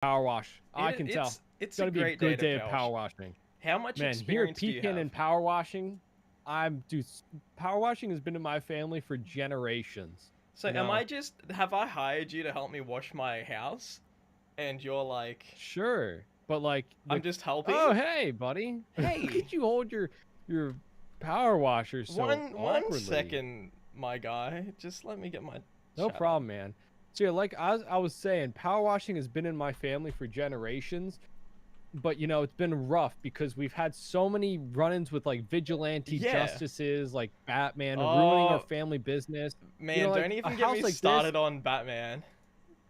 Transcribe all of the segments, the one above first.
power wash. I can tell. It's Gonna a be a great good day to of power washing. How much Man, here at experience do you Pecan have? and power washing, dude. Power washing has been in my family for generations. So You am know. I just have I hired you to help me wash my house, and you're like, Sure, but like I'm just helping? oh hey buddy, how Hey, could you hold your power washer so one awkwardly? second, my guy. Just let me get my No chat up. problem, man. So yeah, like I was saying, power washing has been in my family for generations, but you know it's been rough because we've had so many run-ins with like vigilante Yeah. justices like Batman ruining our Oh family business. You know, man, like don't a even get house me like this. started on Batman.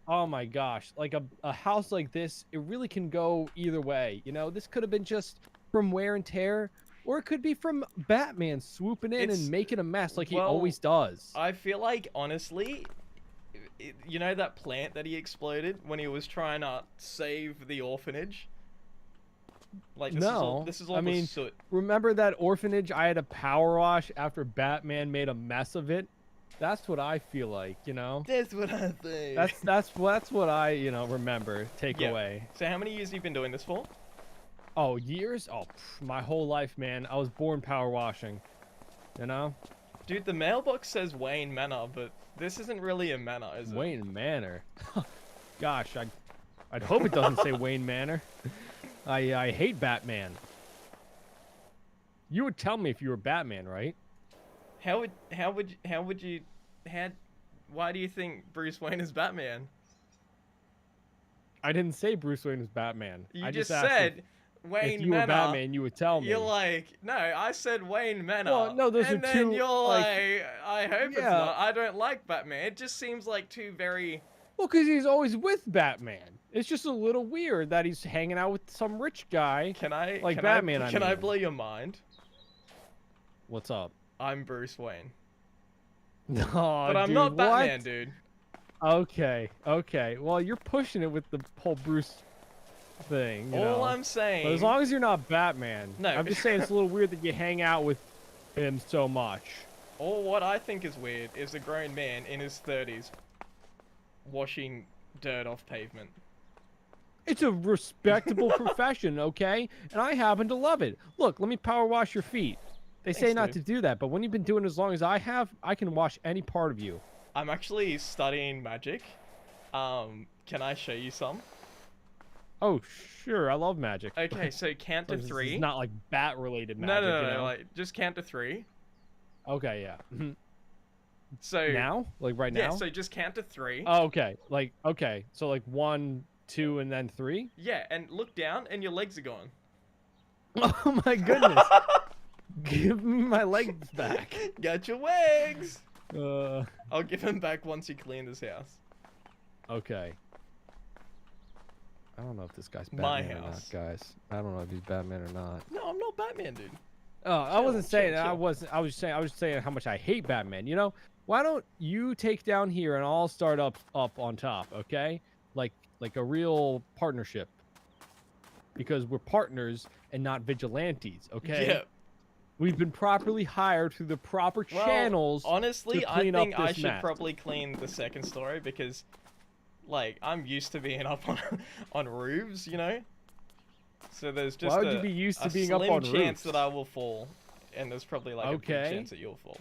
Oh my gosh, like a house like this, it really can go either way. You know, this could have been just from wear and tear, or it could be from Batman swooping in and It's making a mess like he well, always does. I feel like honestly, you know that plant that he exploded when he was trying to save the orphanage? Like No, this is I all the mean, soot. remember that orphanage I had a power wash after Batman made a mess of it? That's what I feel like, you know? That's what I think. That's what I, remember, take Yeah. away. So how many years have you been doing this for? Oh, years? Oh, my whole life, man. I was born power washing, you know? Dude, the mailbox says Wayne Manor, but this isn't really a manor, is it? Wayne Manor. Gosh, I'd hope it doesn't say Wayne Manor. I hate Batman. You would tell me if you were Batman, right? How would you why do you think Bruce Wayne is Batman? I didn't say Bruce Wayne was Batman. You I just just asked said if Wayne you were Manor. Batman, you would tell You're me. like, no, I said Wayne Well, Manor. no, those are And then two, you're like, like, I hope it's yeah. not. I don't like Batman. It just seems like two very... Well, because he's always with Batman. It's just a little weird that he's hanging out with some rich guy like Batman. Can I blow your mind? What's up? I'm Bruce Wayne. No, But I'm dude, not what? Batman, dude. Okay, okay. Well, you're pushing it with the whole Bruce thing. All I'm saying... But as long as you're not Batman. No. I'm just saying it's a little weird that you hang out with him so much. Or what I think is weird is a grown man in his 30s washing dirt off pavement. It's a respectable profession, okay? And I happen to love it. Look, let me power wash your feet. They say Thanks, not dude. to do that, but when you've been doing it as long as I have, I can wash any part of you. I'm actually studying magic. Can I show you some? Oh, sure. I love magic. Okay, so count to This is 3. not like bat-related magic, No, like, just count to 3. Okay, yeah. So... Now? Like right now? Yeah, so just count to 3. Oh, okay. Like, okay. So like 1, 2, and then 3? Yeah, and look down, and your legs are gone. Oh my goodness. Give me my legs back. Got your legs! Uh, I'll give them back once you clean this house. okay. I don't know if this guy's My Batman or not, house. guys. I don't know if he's Batman or not. No, I'm not Batman, dude. Oh, I wasn't saying chill. I wasn't. I was just saying how much I hate Batman. You know, why don't you take down here and I'll start up on top, okay? Like a real partnership. Because we're partners and not vigilantes, okay? Yeah. We've been properly hired through the proper channels. Honestly, to I clean think up I this should mess. probably clean the second story because, like, I'm used to being up on roofs, you know. So there's just Why would you be used to a being up slim on chance roofs? that I will fall, and there's probably like a big Okay. chance that you'll fall.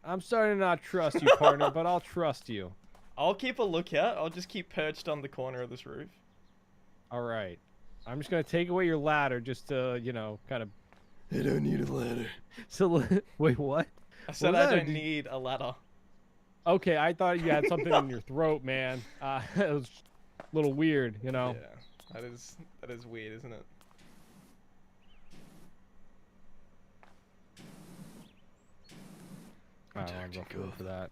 I'm starting to not trust you, partner, but I'll trust you. I'll keep a lookout. I'll just keep perched on the corner of this roof. All right. I'm just gonna take away your ladder just to, kind of. I don't need a ladder. So wait, what? I said was I that? don't need a ladder. Okay, I thought you had something in your throat, man. It was a little weird, you know. Yeah, that is weird, isn't it? I don't want to go through for that.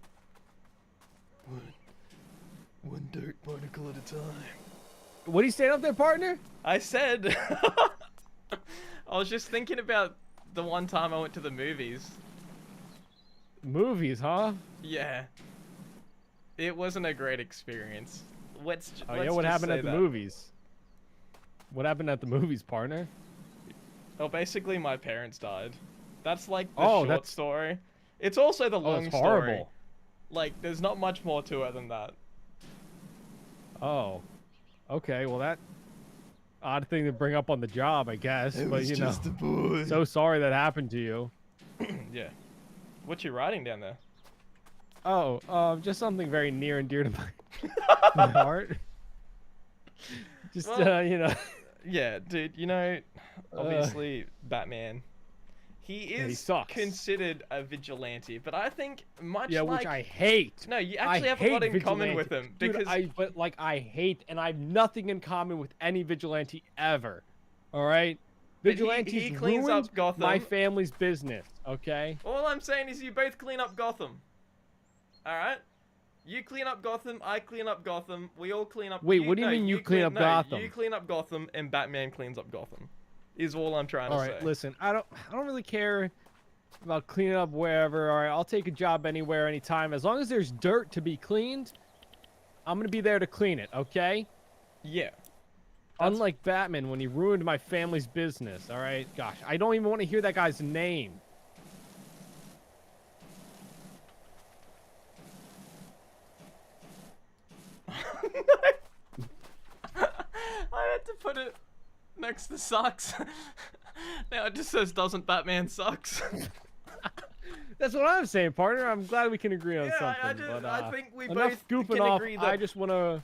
One dirt particle at a time. What are you saying up there, partner? I said... I was just thinking about the one time I went to the movies. Movies, huh? Yeah. It wasn't a great experience. Let's Yeah, what happened at the movies? What happened at the movies, partner? Oh, basically my parents died. That's like the Oh, short story. It's also the long that's story. horrible. Like, there's not much more to it than that. Oh, okay. Well, that odd thing to bring up on the job, I guess. It But was you know, just a boy. so sorry that happened to you. Yeah. What you writing down there? Oh, just something very near and dear to my heart. Just Well, you know, Yeah, dude, you know, obviously Batman. He yeah, he is sucks. considered a vigilante, but I think much yeah, like which I hate. no, you I actually have a hate lot in common with vigilantes. him Dude, because but like I hate, and I have nothing in common with any vigilante ever. All right, but vigilantes he cleans ruined up Gotham. my family's business. Okay. All I'm saying is you both clean up Gotham. All right? You clean up Gotham, I clean up Gotham. We all clean up. Wait, what do you mean you clean up Gotham? You clean up Gotham, and Batman cleans up Gotham. Is all I'm trying All to right, say. listen, I don't really care about cleaning up wherever. All right, I'll take a job anywhere, anytime, as long as there's dirt to be cleaned. I'm gonna be there to clean it. Okay. Yeah. Unlike Batman when he ruined my family's business. All right, gosh, I don't even want to hear that guy's name. I had to put it next to sucks. Now it just says doesn't Batman sucks. That's what I'm saying, partner. I'm glad we can agree on Yeah, something. But, I think we enough both goofing can off. agree that I just want to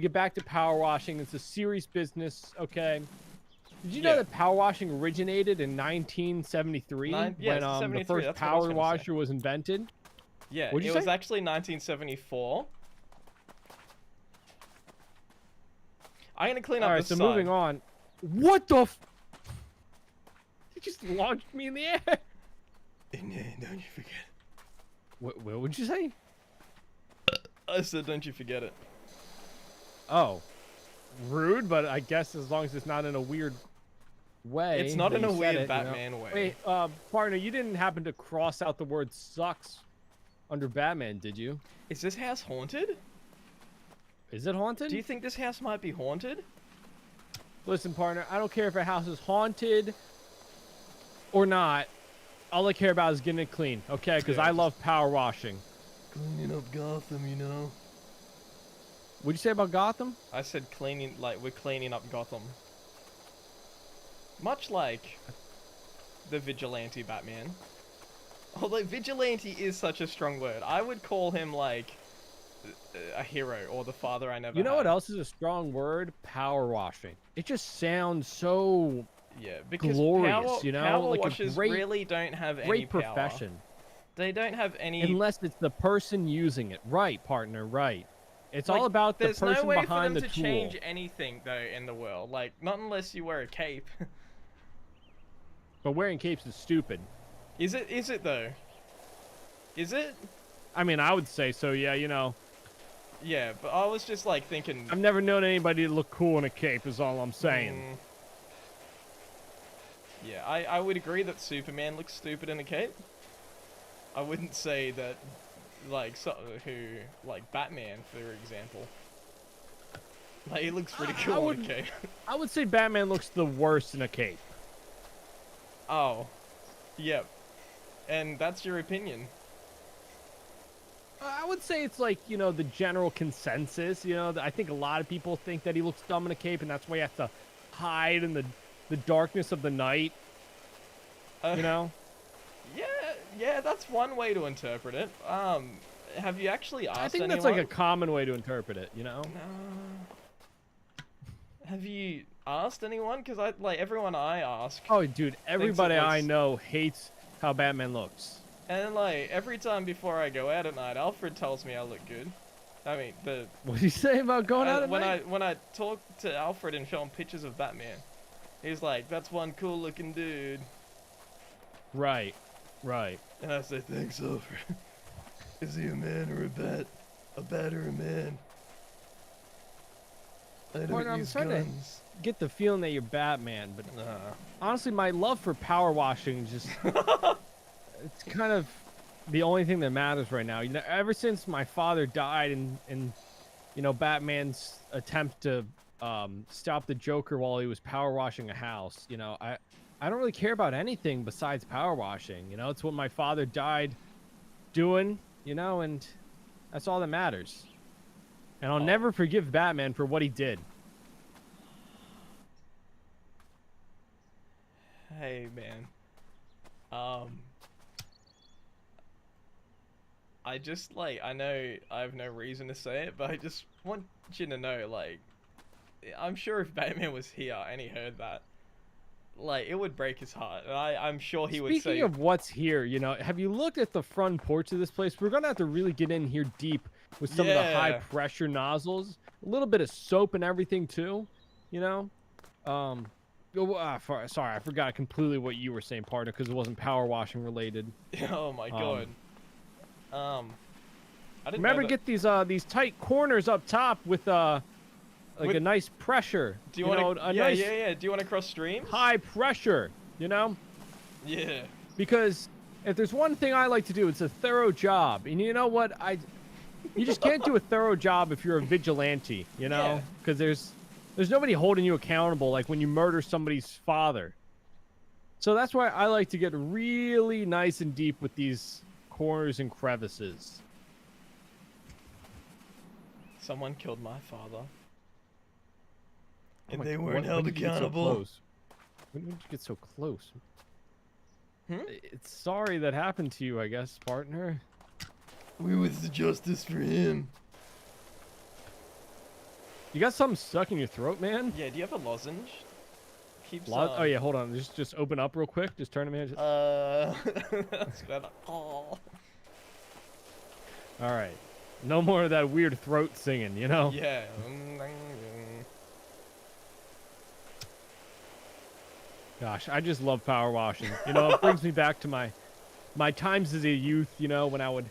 get back to power washing. It's a serious business, okay? Did you know that power washing originated in 1973 yeah, when the 73, first that's what I was power gonna washer was invented? Yeah, What'd it you was say? actually 1974. I'm gonna clean up All right, this so side. moving on. What the? You just launched me in the air. And don't you forget. What would you say? I said, don't you forget it. Oh, rude, but I guess as long as it's not in a weird way. It's not that in a you said weird it, you know. Batman way. Wait, partner, you didn't happen to cross out the word sucks under Batman, did you? Is this house haunted? Is it haunted? Do you think this house might be haunted? Listen, partner, I don't care if a house is haunted or not. All I care about is getting it clean, okay? Because I love power washing. Cleaning up Gotham, you know. What'd you say about Gotham? I said cleaning, like we're cleaning up Gotham. Much like the vigilante Batman. Although vigilante is such a strong word. I would call him like a hero or the father I never You know had. what else is a strong word? Power washing. It just sounds so Yeah, because glorious, you know? power Like a washers great- really don't have any great power. profession. They don't have any. Unless it's the person using it. Right, partner, right. It's like, all about the there's person no way behind for the them to tool. change anything though in the world. Like not unless you wear a cape. But wearing capes is stupid. Is it? Is it though? Is it? I mean, I would say so, yeah, you know. Yeah, but I was just like thinking. I've never known anybody to look cool in a cape, is all I'm saying. Yeah, I would agree that Superman looks stupid in a cape. I wouldn't say that, like, like Batman, for example. Like, he looks pretty cool in a cape. I would say Batman looks the worst in a cape. Oh, yep. And that's your opinion. I would say it's like, you know, the general consensus, you know, I think a lot of people think that he looks dumb in a cape and that's why he has to hide in the darkness of the night, you know? Yeah, that's one way to interpret it. Have you actually asked I think anyone? that's like a common way to interpret it, you know? Have you asked anyone? Because like everyone I ask. Oh, dude, everybody I looks- know hates how Batman looks. And like every time before I go out at night, Alfred tells me I look good. I mean the What do you say about going out at when night? when I talk to Alfred and show him pictures of Batman, he's like, "That's one cool looking dude." Right, right. And I say, Thanks, Alfred. Is he a man or a bat? A bat or a man? I don't Partner, I'm use trying to guns. get the feeling that you're Batman, but nah. honestly, my love for power washing is just it's kind of the only thing that matters right now. You know, ever since my father died and you know, Batman's attempt to stop the Joker while he was power washing a house, you know, I don't really care about anything besides power washing. You know, it's what my father died doing, you know, and that's all that matters. And I'll never forgive Batman for what he did. Hey, man. I just, like, I know I have no reason to say it, but I just want you to know, like, I'm sure if Batman was here and he heard that, like, it would break his heart. And I'm sure he would say... Speaking of what's here, you know, have you looked at the front porch of this place? We're going to have to really get in here deep with some of the high pressure nozzles. A little bit of soap and everything, too, you know? Sorry, I forgot completely what you were saying, partner, because it wasn't power washing related. Oh, my God. I didn't remember know get these tight corners up top with a nice pressure. Do you want to? Nice yeah. Do you want to cross streams? high pressure, you know? Yeah. Because if there's one thing I like to do, it's a thorough job. And you know what? You just can't do a thorough job if you're a vigilante, you know? Because there's nobody holding you accountable like when you murder somebody's father. So that's why I like to get really nice and deep with these corners and crevices. Someone killed my father. And they weren't held accountable. When did you get so close? Hmm? It's sorry that happened to you, I guess, partner. We was the justice for him. You got something stuck in your throat, man? Yeah, do you have a lozenge? Keeps Oh yeah, hold on. Just open up real quick. Just turn them in. That's better. Oh. All right. No more of that weird throat singing, you know? Yeah. Gosh, I just love power washing. You know, it brings me back to my times as a youth, you know, when I would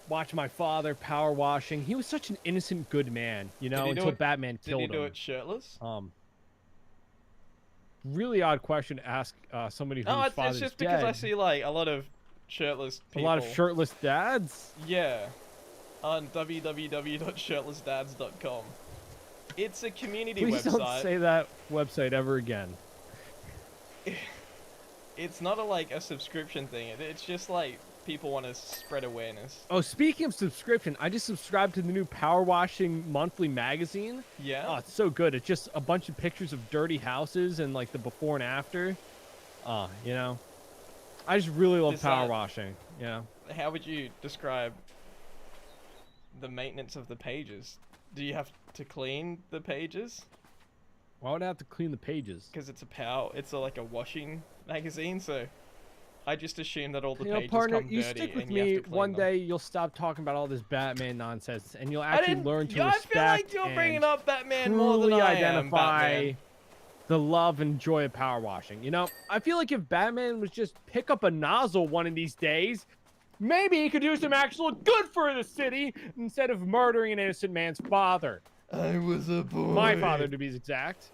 watch my father power washing. He was such an innocent, good man, you know, until Batman killed him. Did he do it shirtless? Really odd question to ask somebody whose father's dead. It's just because I see, like, a lot of shirtless people. A lot of shirtless dads? Yeah. On www.shirtlessdads.com. It's a community website. Please don't say that website ever again. It's not a subscription thing. It's just like people want to spread awareness. Oh, speaking of subscription, I just subscribed to the new Power Washing monthly magazine. Yeah. Oh, it's so good. It's just a bunch of pictures of dirty houses and like the before and after. You know, I just really love power washing. You know. How would you describe the maintenance of the pages? Do you have to clean the pages? Why would I have to clean the pages? Because it's like a washing magazine, so I just assume that all the pages partner, come you dirty stick with and you have me. to clean One them. day you'll stop talking about all this Batman nonsense, and you'll actually learn to respect. I feel like you're bringing up Batman more than I am, Batman. The love and joy of power washing. You know, I feel like if Batman was just pick up a nozzle one of these days, maybe he could do some actual good for the city instead of murdering an innocent man's father. I was a boy. My father, to be exact.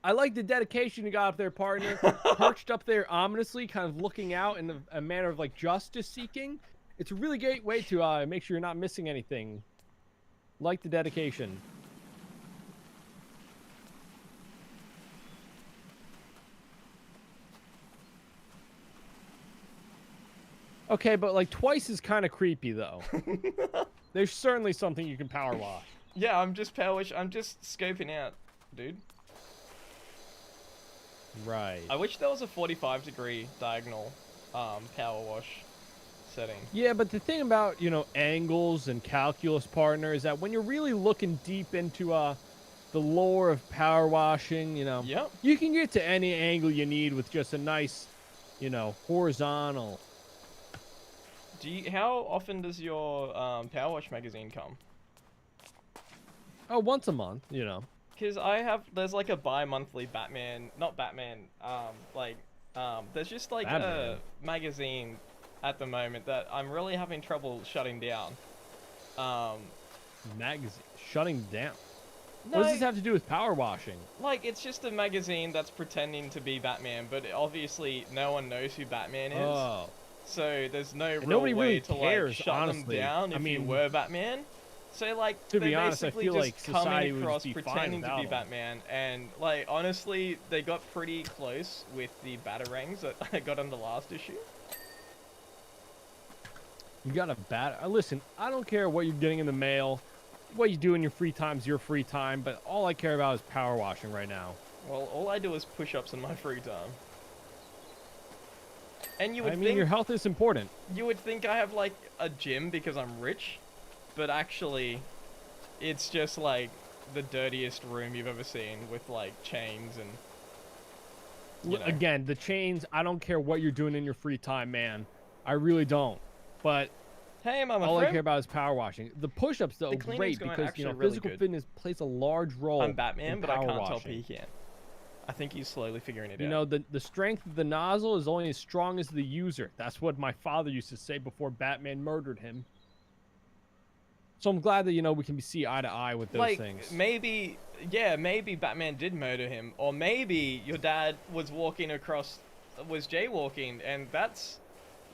I like the dedication you got up there, partner. Perched up there ominously, kind of looking out in a manner of like justice seeking. It's a really great way to make sure you're not missing anything. Like the dedication. Okay, but like twice is kind of creepy though. There's certainly something you can power wash. Yeah, I'm just scoping out, dude. Right. I wish there was a 45-degree diagonal power wash setting. Yeah, but the thing about, you know, angles and calculus, partner, is that when you're really looking deep into the lore of power washing, you know, you can get to any angle you need with just a nice, you know, horizontal. How often does your Power Wash magazine come? Oh, once a month, you know. Because there's like a bi-monthly there's just like a magazine at the moment that I'm really having trouble shutting down. Magazine? Shutting down? No, what does this have to do with power washing? Like, it's just a magazine that's pretending to be Batman, but obviously no one knows who Batman is. Oh. So there's no real nobody way really to cares, like shut honestly. them down if you were Batman. So like to they be honest, basically I feel just like society coming would across just be pretending fine to be without Batman, and like honestly, they got pretty close with the batarangs that I got in the last issue. You got a bad. Listen, I don't care what you're getting in the mail, what you do in your free time's your free time, but all I care about is power washing right now. Well, all I do is push-ups in my free time. And you would I mean, think your health is important. you would think I have like a gym because I'm rich, but actually, it's just like the dirtiest room you've ever seen with like chains and. You know. Again, the chains. I don't care what you're doing in your free time, man. I really don't. But Hey, Mama all I Friend. care about is power washing. The push-ups, though, The cleaning's great going because actually really physical good. fitness plays a large role. I'm Batman, in but I power can't tell washing. Pecan. I think he's slowly figuring it out. You know, the strength of the nozzle is only as strong as the user. That's what my father used to say before Batman murdered him. So I'm glad that, you know, we can see eye to eye with those like, things. maybe, yeah, maybe Batman did murder him, or maybe your dad was jaywalking, and that's,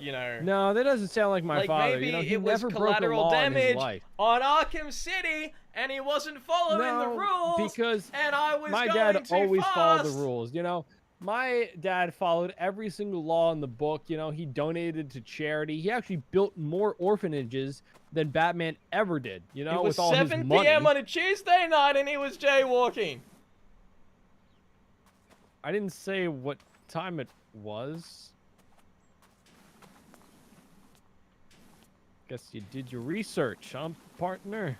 you know. No, that doesn't sound like my like father. maybe You know, he it was never broke a collateral law in his damage life. on Arkham City, and he wasn't following the No, rules. because and I was my going dad too always followed the fast. rules. You know, my dad followed every single law in the book. You know, he donated to charity. He actually built more orphanages than Batman ever did. You know, It was with all his 7 money. p.m. on a Tuesday night, and he was jaywalking. I didn't say what time it was. Guess you did your research, huh, partner?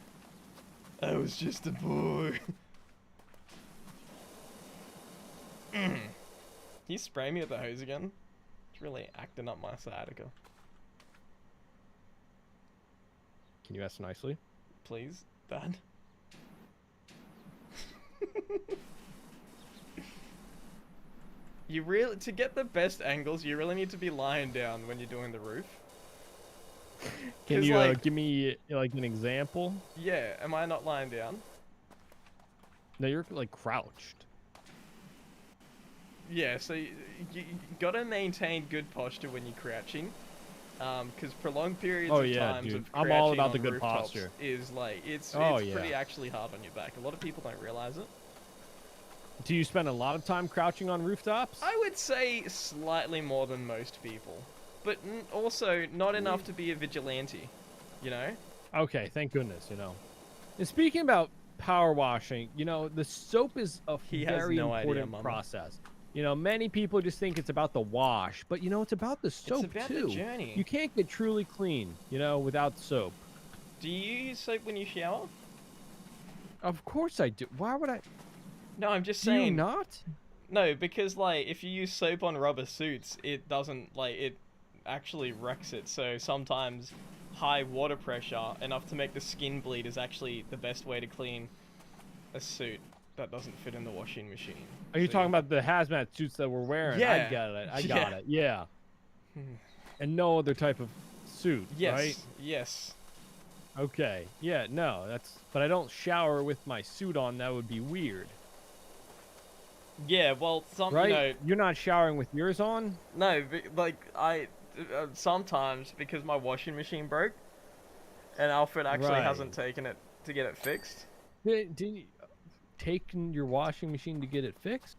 I was just a boy. Can you spray me with the hose again? It's really acting up my sciatica. Can you ask nicely? Please, Dad. You really, to get the best angles, you really need to be lying down when you're doing the roof. Can 'Cause, you like, give me like an example? yeah, am I not lying down? No, you're like crouched. Yeah, so you gotta maintain good posture when you're crouching. Because prolonged periods Oh, of yeah, times dude. of I'm crouching all about on the good rooftops posture. is like, it's Oh, pretty yeah. actually hard on your back. A lot of people don't realize it. Do you spend a lot of time crouching on rooftops? I would say slightly more than most people, but also not enough to be a vigilante, you know? Okay, thank goodness, you know. And speaking about power washing, you know, the soap is a He has very no idea, important Mama. process. You know, many people just think it's about the wash, but you know, it's about the soap it's about too. the journey. You can't get truly clean, you know, without soap. Do you use soap when you shower? Of course I do. Why would I? No, I'm just Do you saying. not? No, because like if you use soap on rubber suits, it doesn't like it actually wrecks it. So sometimes high water pressure enough to make the skin bleed is actually the best way to clean a suit that doesn't fit in the washing machine. Are you So talking about the hazmat suits that we're wearing? I Yeah. get it. I Yeah. got it. Yeah. And no other type of suit, Yes. right? Yes. Okay. Yeah, no, that's but I don't shower with my suit on. That would be weird. Yeah. Well, Right? you know, You're not showering with yours on? no, like I sometimes because my washing machine broke, and Alfred actually Right. hasn't taken it to get it fixed. Did you taken your washing machine to get it fixed?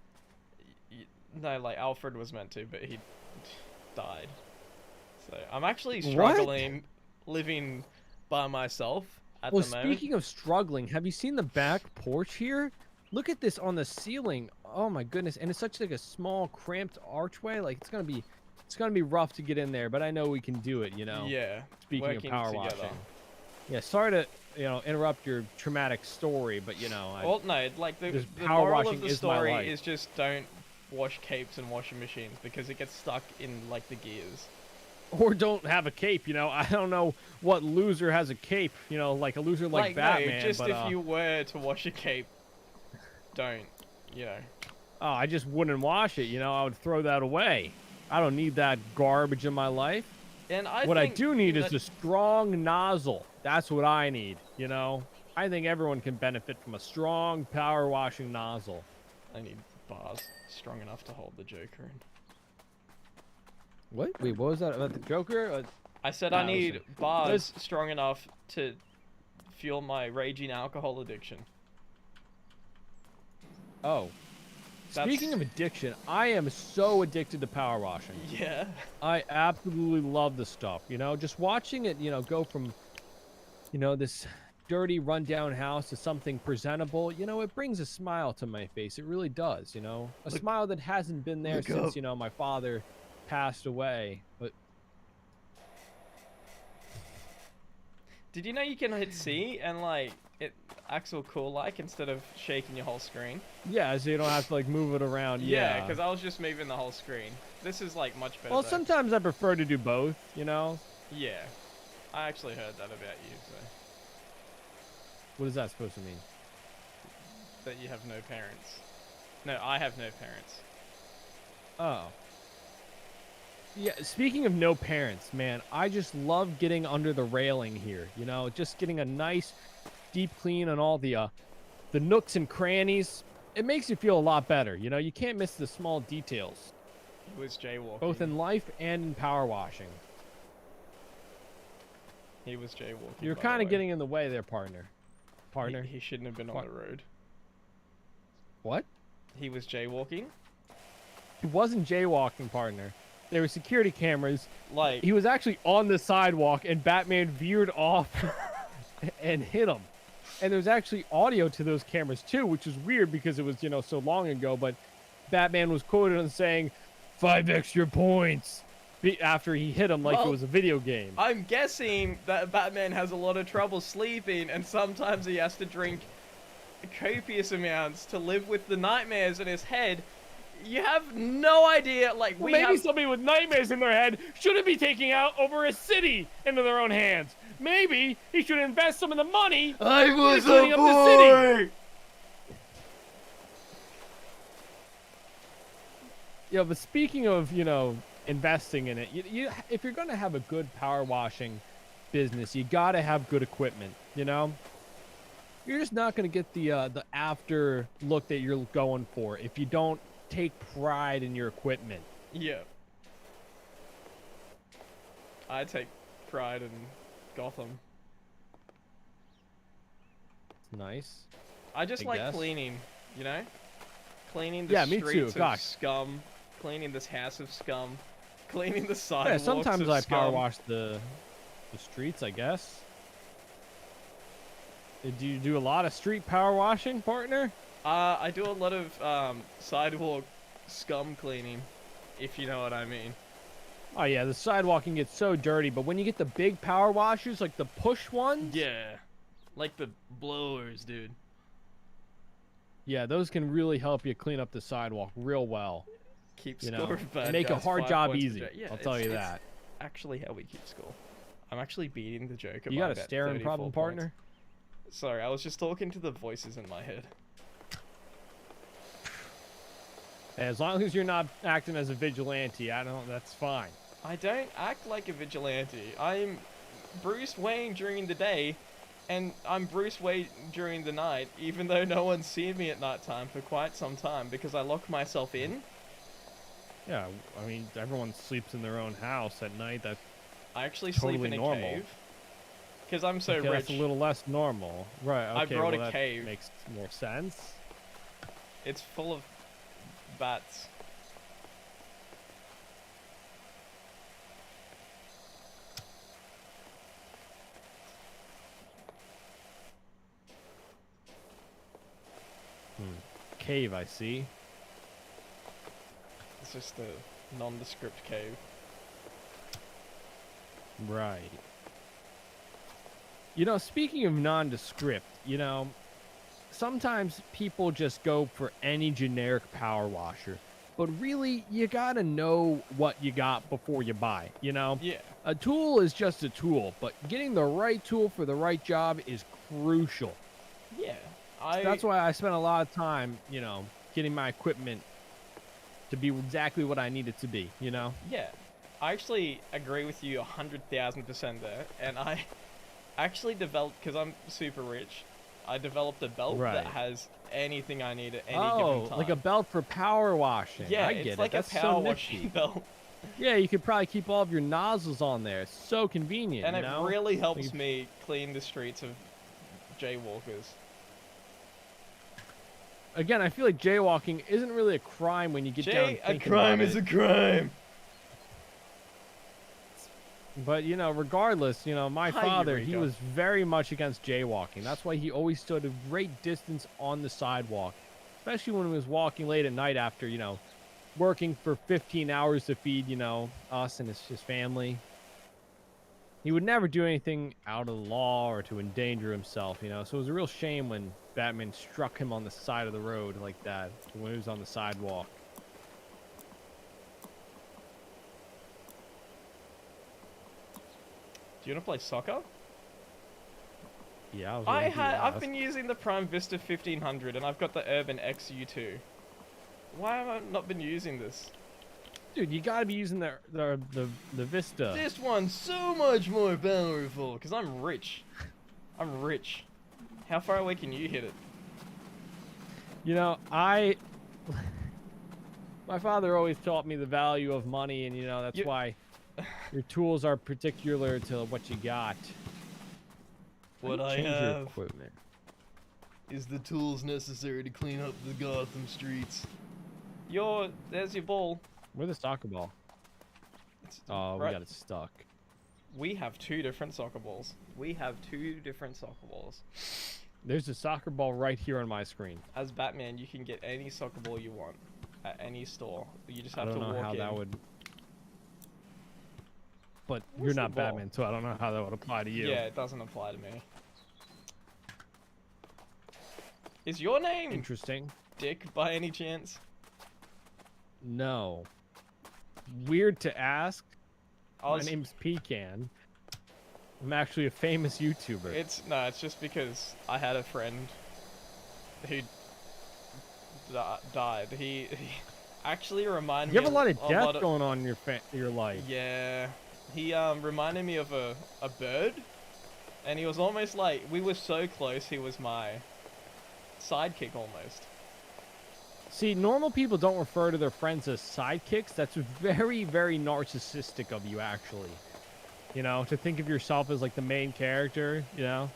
No, like Alfred was meant to, but he died. So I'm actually What? struggling living by myself at Well, the moment. speaking of struggling, have you seen the back porch here? Look at this on the ceiling. Oh my goodness. And it's such like a small cramped archway. Like it's gonna be rough to get in there, but I know we can do it, you know. Yeah. Speaking of working power together. washing. Yeah, sorry to, you know, interrupt your traumatic story, but you know, Well, no, like the This power moral washing of the is my story life. is just don't wash capes and washing machines because it gets stuck in like the gears. or don't have a cape, you know. I don't know what loser has a cape, you know, like a loser like Batman, no, just but if you were to wash a cape, don't, you know. oh, I just wouldn't wash it, you know. I would throw that away. I don't need that garbage in my life. And I What I think do need is that- a strong nozzle. That's what I need, you know. I think everyone can benefit from a strong power washing nozzle. I need bars strong enough to hold the Joker in. What? Wait, what was that about the Joker? I said Nah, I need listen. bars strong enough to fuel my raging alcohol addiction. Oh. Speaking of addiction, I am so addicted to power washing. Yeah. I absolutely love the stuff, you know, just watching it, you know, go from, you know, this dirty rundown house to something presentable, you know, it brings a smile to my face. It really does, you know, a smile that hasn't been there look since, up. you know, my father passed away. But Did you know you can hit C and like it acts all cool like instead of shaking your whole screen? yeah, so you don't have to like move it around. Yeah, because I was just moving the whole screen. This is like much better. Well, though. sometimes I prefer to do both, you know. Yeah, I actually heard that about you, so What is that supposed to mean? that you have no parents. No, I have no parents. Oh. Yeah, speaking of no parents, man, I just love getting under the railing here, you know, just getting a nice deep clean on all the nooks and crannies. It makes you feel a lot better, you know. You can't miss the small details, He was jaywalking. both in life and in power washing. He was jaywalking. You're by the kind of way. getting in the way there, partner. Partner. He shouldn't have been on the road. What? He was jaywalking. He wasn't jaywalking, partner. There were security cameras. Like He was actually on the sidewalk, and Batman veered off and hit him. And there's actually audio to those cameras too, which is weird because it was, you know, so long ago. But Batman was quoted on saying 5 extra points after he hit him like it Well, was a video game. I'm guessing that Batman has a lot of trouble sleeping, and sometimes he has to drink copious amounts to live with the nightmares in his head. You have no idea, like, Well, we maybe have... somebody with nightmares in their head shouldn't be taking out over a city into their own hands. Maybe he should invest some of the money. I was cleaning a up the city. boy. Yeah, but speaking of, you know, investing in it, if you're going to have a good power washing business, you got to have good equipment, you know? You're just not going to get the after look that you're going for if you don't take pride in your equipment. Yeah. I take pride in Gotham. It's nice. I just I like guess. cleaning, you know? Cleaning the Yeah, me streets too, of gosh. scum. Cleaning this house of scum. Cleaning the Yeah, sidewalks sometimes of I scum. power wash the streets, I guess. Do you do a lot of street power washing, partner? I do a lot of sidewalk scum cleaning, if you know what I mean. Oh yeah, the sidewalk can get so dirty, but when you get the big power washers, like the push ones, Yeah. Like the blowers, dude. yeah, those can really help you clean up the sidewalk real well. Keep You score know, of bad and make a guys, hard 5 job points for easy. Jay. Yeah, I'll tell you it's that. actually how we keep score. I'm actually beating the Joker. You by got a about staring 34 problem, points. partner? Sorry, I was just talking to the voices in my head. As long as you're not acting as a vigilante, that's fine. I don't act like a vigilante. I'm Bruce Wayne during the day, and I'm Bruce Wayne during the night, even though no one's seen me at nighttime for quite some time because I lock myself in. Yeah, I mean, everyone sleeps in their own house at night. That's I actually Totally sleep in a normal. cave. Because I'm so okay, rich. that's a little less normal. Right, I okay, brought well, a that cave. makes more sense. It's full of bats. Cave, I see. It's just a nondescript cave. Right. You know, speaking of nondescript, you know, sometimes people just go for any generic power washer. But really, you gotta know what you got before you buy, you know? Yeah. A tool is just a tool, but getting the right tool for the right job is crucial. Yeah. That's why I spent a lot of time, you know, getting my equipment to be exactly what I need it to be, you know? Yeah. I actually agree with you 100,000% there. And I actually developed, because I'm super rich, I developed a belt Right. that has anything I need at any Oh, given time. like a belt for power washing. Yeah, I get it's it. like That's a power so washing nifty. belt. Yeah, you could probably keep all of your nozzles on there. It's so convenient, And you it know? really helps Like- me clean the streets of jaywalkers. again, I feel like jaywalking isn't really a crime when you get down and A think Crime about is it. a crime. But, you know, regardless, you know, my Hi, father, he Eureka. was very much against jaywalking. That's why he always stood a great distance on the sidewalk, especially when he was walking late at night after, you know, working for 15 hours to feed, you know, us and his family. He would never do anything out of the law or to endanger himself, you know. So it was a real shame when Batman struck him on the side of the road like that when he was on the sidewalk. Do you want to play soccer? Yeah, I was waiting for you to I've ask. been using the Prime Vista 1500 and I've got the Urban XU2. Why have I not been using this? Dude, you gotta be using the Vista. This one's so much more powerful because I'm rich. I'm rich. How far away can you hit it? You know, my father always taught me the value of money, and you know that's You- why your tools are particular to what you got. What How do you I change your have equipment? is the tools necessary to clean up the Gotham streets. There's your ball. Where's the soccer ball? Oh, we right- got it stuck. We have two different soccer balls. We have two different soccer balls. There's a soccer ball right here on my screen. As Batman, you can get any soccer ball you want at any store. You just I have don't to know walk how in. that would. But What's you're the not ball? Batman, so I don't know how that would apply to you. Yeah, it doesn't apply to me. Is your name Interesting. Dick by any chance? No. Weird to ask. I was- My name's Pecan. I'm actually a famous YouTuber. It's just because I had a friend who died. He actually reminded You me have a lot of death of, going on in your life. Yeah, he reminded me of a bird, and he was almost like we were so close. He was my sidekick almost. See, normal people don't refer to their friends as sidekicks. That's very, very narcissistic of you, actually. You know, to think of yourself as like the main character, you know?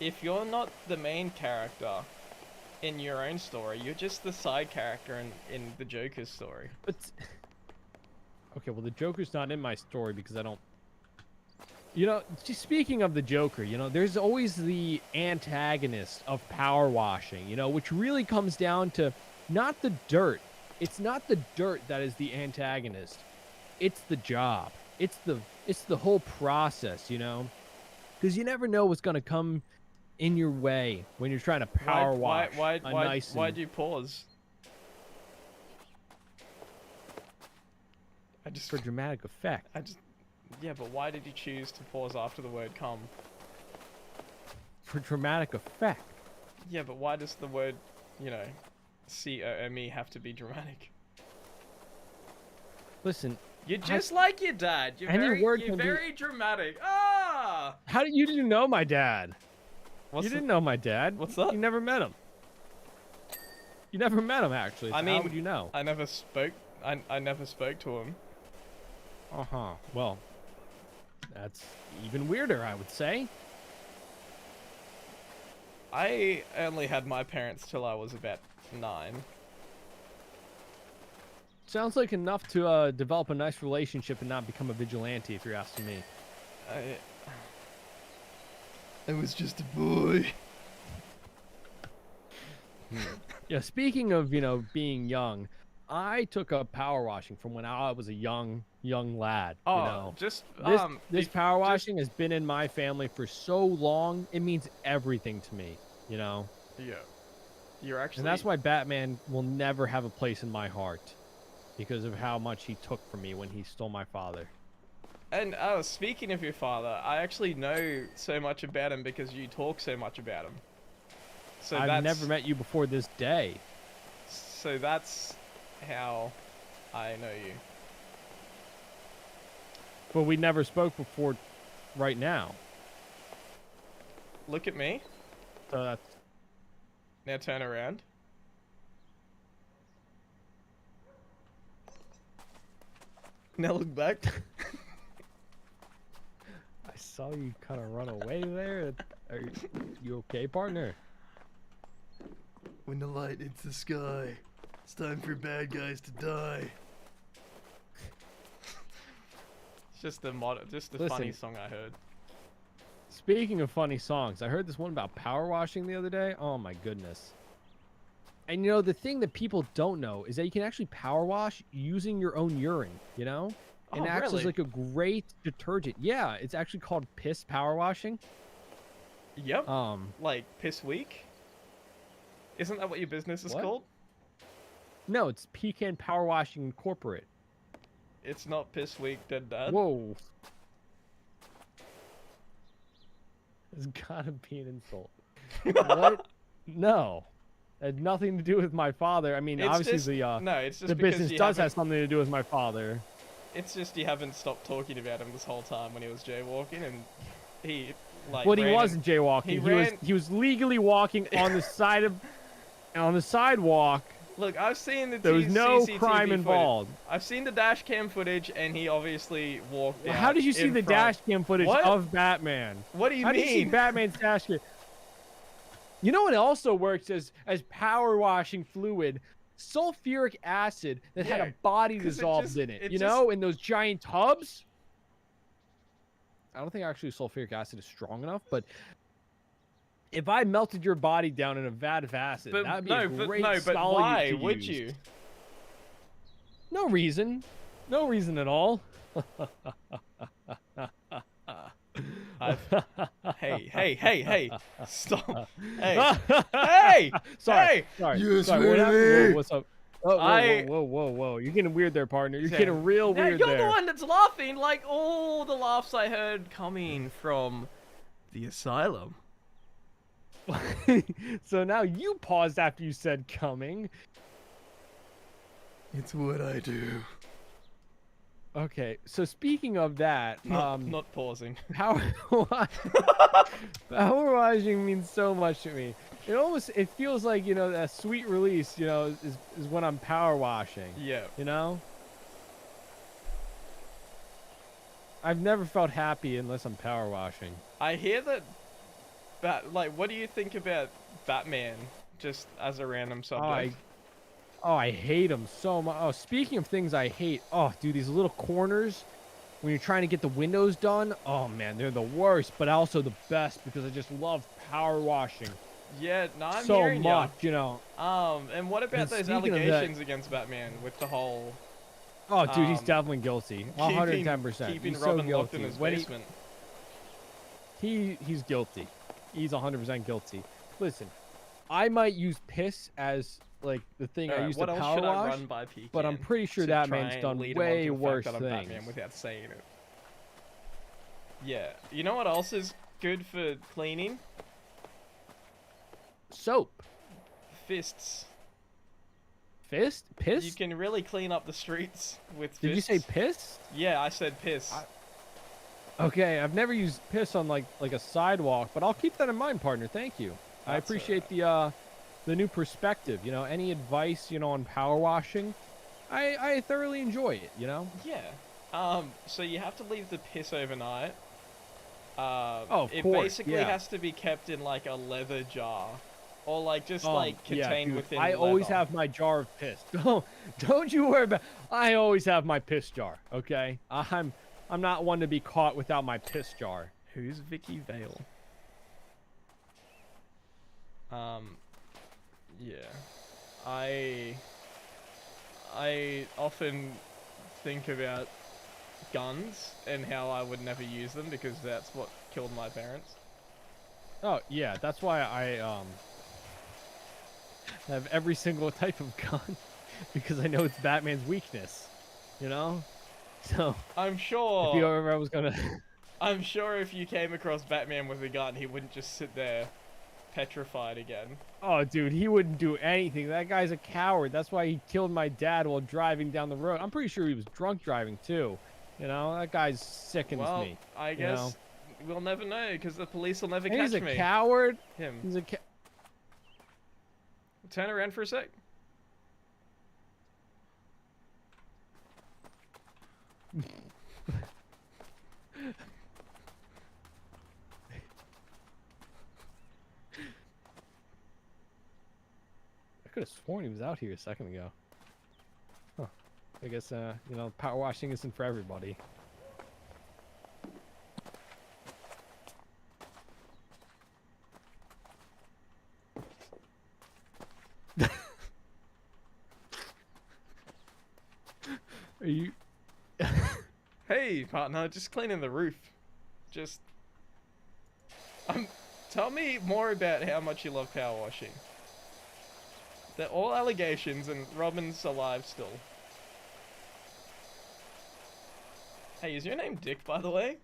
If you're not the main character in your own story, you're just the side character in the Joker's story. But okay, well, the Joker's not in my story because I don't. You know, just speaking of the Joker, you know, there's always the antagonist of power washing, you know, which really comes down to not the dirt. It's not the dirt that is the antagonist. It's the job. It's the whole process, you know? Because you never know what's going to come in your way when you're trying to power wash Why'd you pause? for dramatic effect. Yeah, but why did you choose to pause after the word come? For dramatic effect. Yeah, but why does the word, you know, C-O-M-E have to be dramatic? Listen, You're just like your dad. You're any word you're can be- very dramatic. Ah! how did you didn't know my dad? What's You the- didn't know my dad. What's that? You never met him. You never met him, actually. So I mean, how would you know? I never spoke. I never spoke to him. Uh-huh. Well, that's even weirder, I would say. I only had my parents till I was about 9. Sounds like enough to develop a nice relationship and not become a vigilante, if you're asking me. I was just a boy. Yeah, speaking of, you know, being young, I took up power washing from when I was a young lad. Oh, you know? just This if- power just- washing has been in my family for so long, it means everything to me, you know? Yeah. You're actually. And that's why Batman will never have a place in my heart, because of how much he took from me when he stole my father. And speaking of your father, I actually know so much about him because you talk so much about him. So I've never met you before this day. So that's how I know you. But we never spoke before right now. Look at me. So that's Now turn around. Now look back. I saw you kind of run away there. Are you okay, partner? when the light hits the sky. It's time for bad guys to die. It's just the funny Listen. song I heard. Speaking of funny songs, I heard this one about power washing the other day. Oh my goodness. And you know, the thing that people don't know is that you can actually power wash using your own urine, you know? And Oh, it acts as really? like a great detergent. Yeah, it's actually called piss power washing. Yep. Like Piss Week? Isn't that what your business is What? called? No, it's Pecan Power Washing Incorporate. It's not Piss Week, Dead Dad. Whoa. It's gotta be an insult. What? No. It had nothing to do with my father. I mean, It's obviously just, no, it's just the because business you does haven't- have something to do with my father. It's just you haven't stopped talking about him this whole time when he was jaywalking, and he like. But he ran wasn't jaywalking. He was legally walking on the side of on the sidewalk. Look, I've seen the There was no CCTV crime footage. involved. I've seen the dash cam footage, and he obviously walked out. How did you see in the front. dash cam footage What? of Batman? What do you How mean? did you see Batman's dash cam? You know what also works as power washing fluid? Sulfuric acid that had Yeah, a body 'cause it dissolved just- in it. it You just- know, in those giant tubs. I don't think actually sulfuric acid is strong enough, but if I melted your body down in a vat of acid, But that'd be no, a great but solid why to would use. you? No reason. No reason at all. Hey! Stop! Hey! Hey! Sorry. Hey! Sorry. You Sorry. What swear to happened? me? What's up? Oh, I- whoa. You're getting weird there, partner. You're Yeah. getting real Now weird you're there. the one that's laughing, like all the laughs I heard coming from the asylum. So now you paused after you said coming. It's what I do. Okay, so speaking of that, Not pausing. power power washing means so much to me. It feels like, you know, a sweet release, you know, is when I'm power washing. Yeah. You know? I've never felt happy unless I'm power washing. I hear that. What do you think about Batman? Just as a random subject. I hate them so much. Oh, speaking of things I hate, oh, dude, these little corners when you're trying to get the windows done, oh man, they're the worst, but also the best because I just love power washing Yeah, no, I'm so hearing ya. much, you know. And what about And those speaking of that- allegations against Batman with the whole Oh, dude, he's Um, definitely guilty. 110%. keeping He's so Robin locked in guilty. his When basement? he's guilty. He's 100% guilty. Listen, I might use piss as like the thing I Alright, use what to else power should I wash, run by Pecan but I'm pretty sure to that try man's and done lead him way onto the fact worse that I'm things. Batman without saying it. Yeah, you know what else is good for cleaning? Soap, Fists. fist, piss. You can really clean up the streets with fists. Did you say piss? Yeah, I said piss. Okay, I've never used piss on like a sidewalk, but I'll keep that in mind, partner. Thank you. I That's appreciate the new perspective. You know, any advice, you know, on power washing, I thoroughly enjoy it. You know. Yeah. So you have to leave the piss overnight. Of it course, basically yeah. has to be kept in like a leather jar, or like just Oh, like yeah, contained dude, within. I always leather. have my jar of piss. Don't you worry about. I always have my piss jar. Okay, I'm not one to be caught without my piss jar. Who's Vicky Vale? Yeah. I often think about guns and how I would never use them because that's what killed my parents. Oh yeah, that's why I have every single type of gun because I know it's Batman's weakness. You know, so I'm if sure. you ever was gonna. I'm sure if you came across Batman with a gun, he wouldn't just sit there petrified again. Oh, dude, he wouldn't do anything. That guy's a coward. That's why he killed my dad while driving down the road. I'm pretty sure he was drunk driving too. You know, that guy's sickens Well, me. I guess we'll never know because the police will never And catch he's a me. coward. Him. He's a Turn around for a sec. could have sworn he was out here a second ago. Huh. I guess, you know, power washing isn't for everybody. Are you... Hey, partner, just cleaning the roof. Just... tell me more about how much you love power washing. They're all allegations and Robin's alive still. Hey, is your name Dick, by the way?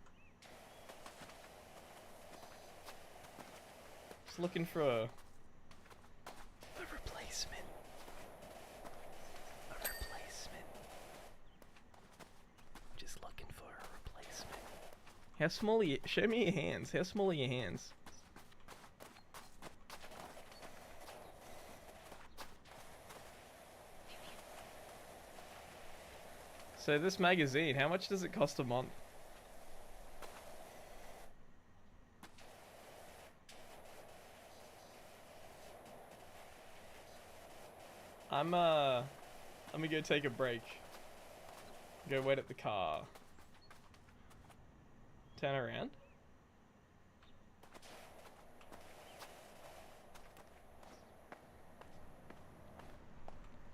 Just looking for a replacement. A replacement. Just looking for a replacement. How small are you? Show me your hands. How small are your hands? So this magazine, how much does it cost a month? I'm gonna go take a break. Go wait at the car. Turn around.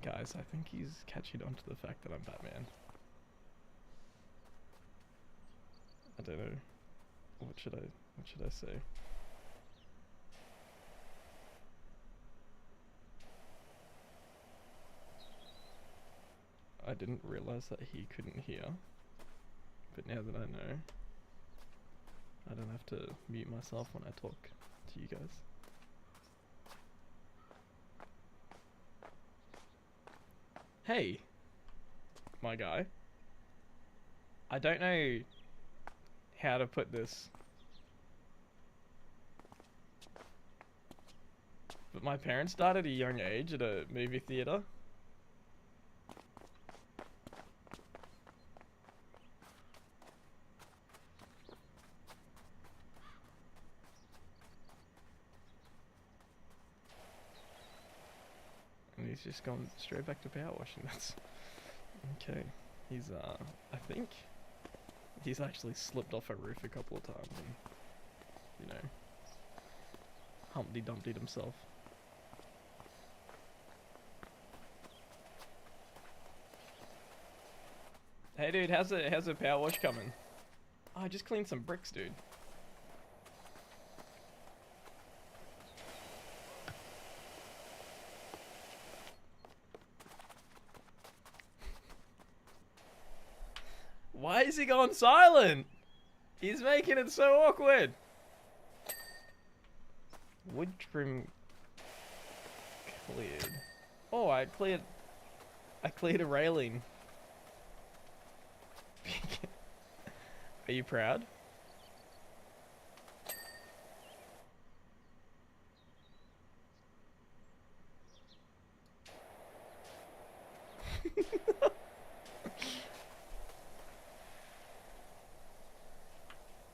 Guys, I think he's catching on to the fact that I'm Batman. I don't know. What should I say? I didn't realize that he couldn't hear. But now that I know, I don't have to mute myself when I talk to you guys. Hey, my guy. I don't know how to put this, but my parents died at a young age at a movie theater. And he's just gone straight back to power washing. That's okay. He's I think he's actually slipped off a roof a couple of times and, you know, Humpty Dumpty'd himself. Hey dude, how's the power wash coming? Oh, I just cleaned some bricks, dude. Why is he going silent? He's making it so awkward. Wood trim cleared. Oh, I cleared a railing. Are you proud?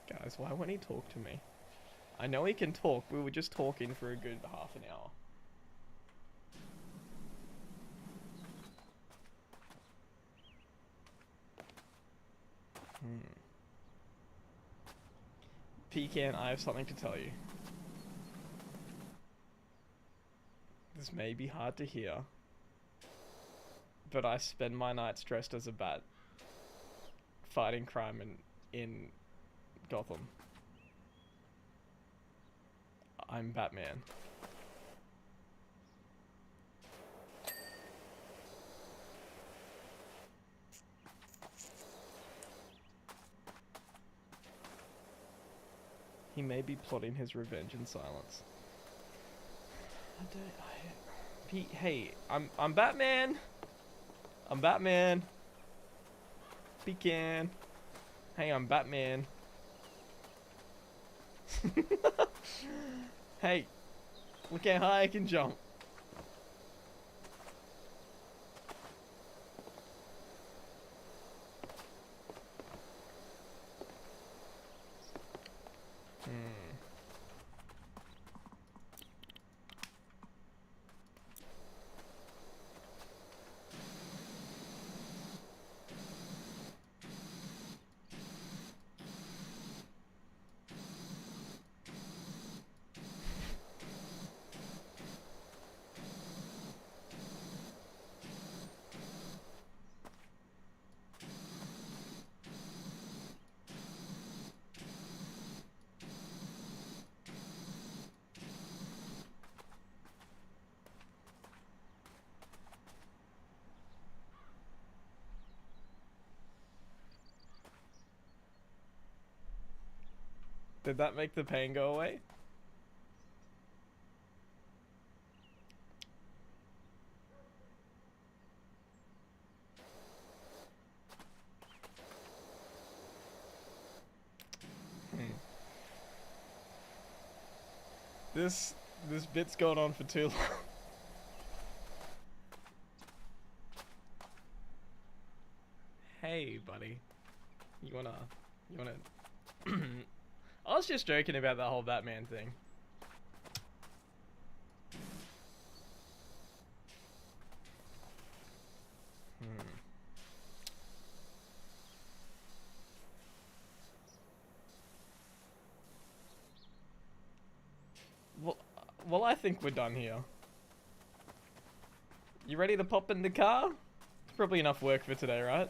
Guys, why won't he talk to me? I know he can talk. We were just talking for a good half an hour. Pecan, I have something to tell you. This may be hard to hear, but I spend my nights dressed as a bat, fighting crime in Gotham. I'm Batman. He may be plotting his revenge in silence. Hey, I'm Batman. I'm Batman. Pecan. Hey, I'm Batman. Hey, look how high I can jump. Did that make the pain go away? This bit's going on for too long. Hey, buddy. You wanna... I was just joking about that whole Batman thing. Well, I think we're done here. You ready to pop in the car? It's probably enough work for today, right?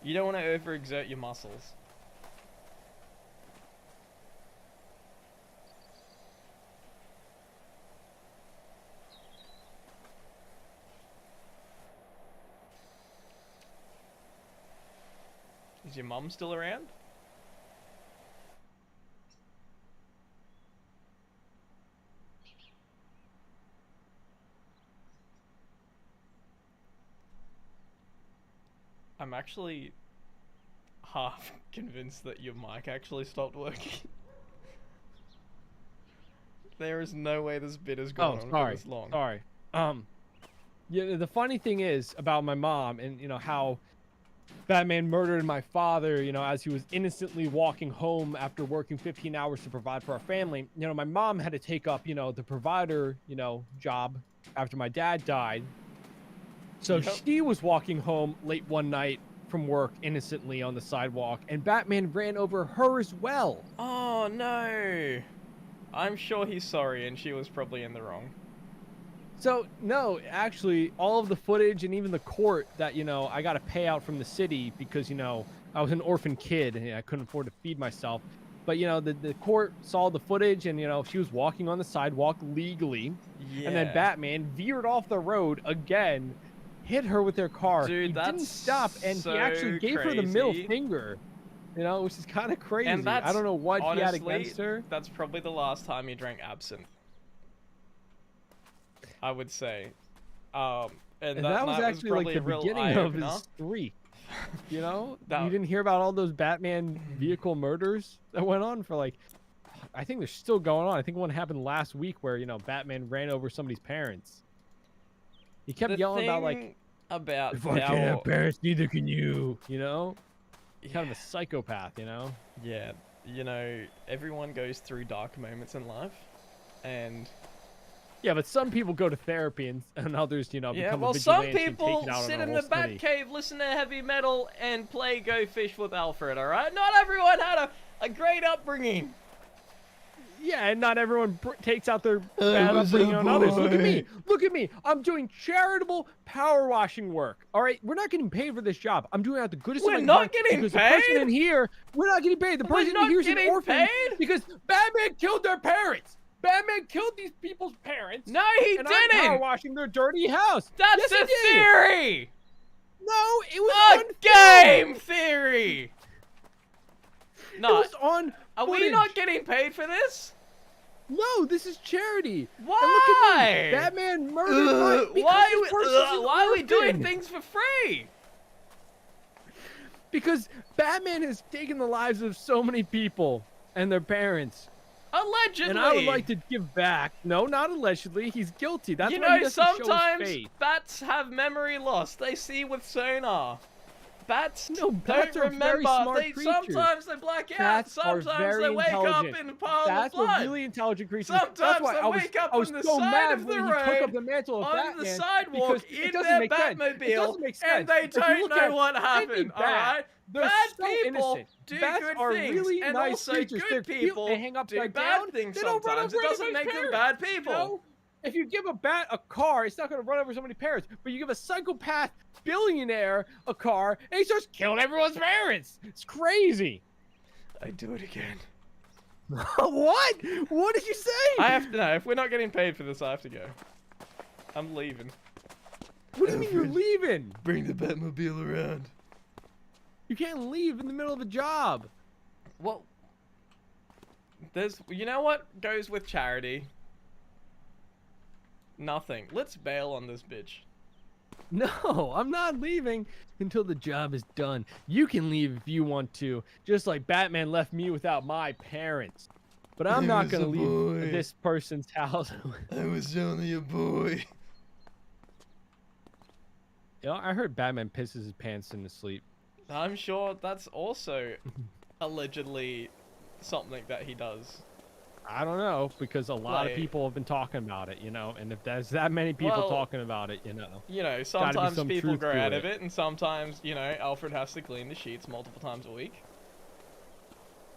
You don't want to overexert your muscles. Is your mum still around? I'm actually half convinced that your mic actually stopped working. There is no way this bit has gone on for this long. Sorry. Yeah, the funny thing is about my mom and, you know, how Batman murdered my father, you know, as he was innocently walking home after working 15 hours to provide for our family. You know, my mom had to take up, you know, the provider, you know, job after my dad died. So she was walking home late one night from work innocently on the sidewalk, and Batman ran over her as well. Oh, no. I'm sure he's sorry, and she was probably in the wrong. So, no, actually, all of the footage and even the court that, you know, I got a payout from the city because, you know, I was an orphan kid and I couldn't afford to feed myself. But, you know, the court saw the footage and, you know, she was walking on the sidewalk legally. Yeah. And then Batman veered off the road again, hit her with their car. Dude, he that's didn't stop, and so he actually gave her the middle finger. You know, which is kind of crazy. And that's, I don't know what honestly, he had against her. That's probably the last time he drank absinthe, I would say. And that was actually like the beginning of his streak. You know, you didn't hear about all those Batman vehicle murders that went on for like, I think they're still going on. I think one happened last week where, you know, Batman ran over somebody's parents. He kept yelling about like, if I can't have parents, neither can you. You know, he's kind of a psychopath. You know. Yeah, you know, everyone goes through dark moments in life, and yeah, but some people go to therapy and others, you know, become well, a some vigilante people sit in the Batcave, listen to heavy metal, and play Go Fish with Alfred. All right, not everyone had a great upbringing. Yeah, and not everyone takes out their bad upbringing on others. Look at me. Look at me. I'm doing charitable power washing work. All right? We're not getting paid for this job. I'm doing it out the goodest of my heart. We're not getting paid? The person in here, we're not getting paid. The person in here is an orphan because Batman killed their parents. Batman killed these people's parents. No, he didn't. I'm power washing their dirty house. That's a theory. No, it was a game theory. No. It was on Are we not getting paid for this? No, this is charity. Why? And look at me. Batman murdered my... Why are we doing things for free? Because Batman has taken the lives of so many people and their parents. Allegedly. And I would like to give back. No, not allegedly. He's guilty. That's you why he know, doesn't show his sometimes face. bats have memory loss. They see with sonar. Bats bats don't are remember. very smart creatures. Sometimes they black out. Bats sometimes they wake up in a pile Bats of blood. Are really intelligent creatures. Sometimes That's why they wake up I was on the so side mad of the when road, he took up the mantle of on Batman the sidewalk in their Batmobile, and they don't know what happened. All right. Bad people do good things, and also good people do bad things sometimes. It doesn't make them bad people. You know? If you give a bat a car, it's not going to run over somebody's parents. But you give a psychopath billionaire a car, and he starts killing everyone's parents. It's crazy. I do it again. What? What did you say? I have to know. If we're not getting paid for this, I have to go. I'm leaving. What do you mean you're leaving? Bring the Batmobile around. You can't leave in the middle of a job. Well, You know what goes with charity? Nothing. Let's bail on this bitch. No, I'm not leaving until the job is done. You can leave if you want to, just like Batman left me without my parents. But I'm I not was gonna a leave boy. this person's house. I was only a boy. You know, I heard Batman pisses his pants in his sleep. I'm sure that's also allegedly something that he does. I don't know, because a lot Like- of people have been talking about it, you know, and if there's that many people Well, talking about it, you know. You know, be sometimes some people truth grow to out it. of it, and sometimes, you know, Alfred has to clean the sheets multiple times a week.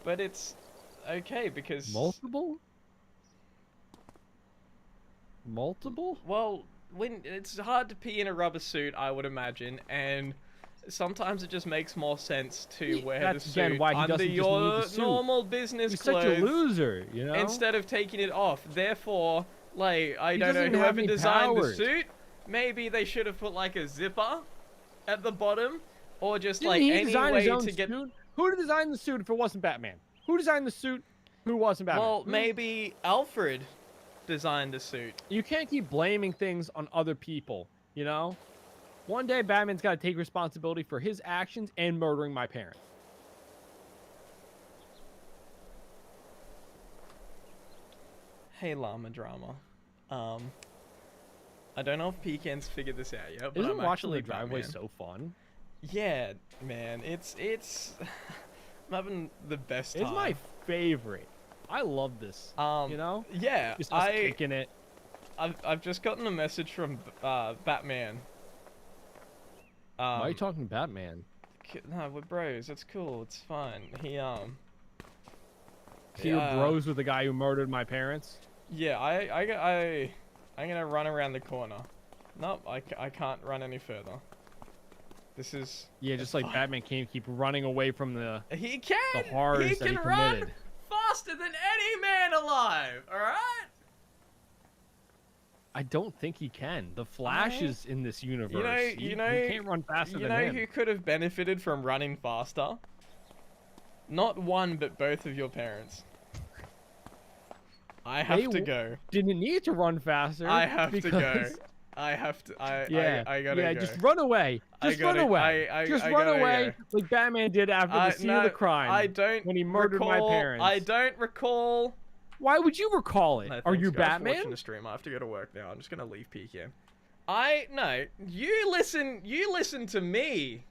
But it's okay because... Multiple? Multiple? Well, when it's hard to pee in a rubber suit, I would imagine, and sometimes it just makes more sense to Yeah, wear that's the again suit why he under doesn't just your need the suit. normal business He's clothes such a loser, you know? instead of taking it off. Therefore, like, I He don't know, doesn't have whoever any designed powers. the suit, maybe they should have put like a zipper at the bottom, or just Didn't like he any design way his own to get. suit? Who designed the suit if it wasn't Batman? Who designed the suit? Who wasn't Batman? Well, maybe Alfred designed the suit. You can't keep blaming things on other people, you know? One day, Batman's got to take responsibility for his actions and murdering my parents. Hey, Llama Drama. I don't know if Pecan's figured this out yet, but Isn't I'm watching actually the driveway Batman. so fun? Yeah, man, it's I'm having the best time. It's my favorite. I love this. You know? Yeah, Just us kicking it. I've just gotten a message from Batman. Why are you talking to Batman? No, we're bros. It's cool. It's fine. So you're bros with the guy who murdered my parents? Yeah, I'm gonna run around the corner. Nope, I can't run any further. This is... Yeah, just like Batman can't keep running away from the He can! the horrors He that he can run committed. faster than any man alive, alright? I don't think he can. The Flash is in this universe. You he know, can't run faster you than know him. who could have benefited from running faster? Not one, but both of your parents. I have to go. Didn't need to run faster. I have to go. because- I have to. I gotta yeah, go. just run away. Just run gotta- away. Just run gotta away go. like Batman did after the scene of the crime. I don't when he murdered my recall, parents. I don't recall. Why would you recall it? No, Are thanks, you guys, for Batman? watching the stream. I have to go to work now. I'm just gonna leave Pecan. No. You listen to me.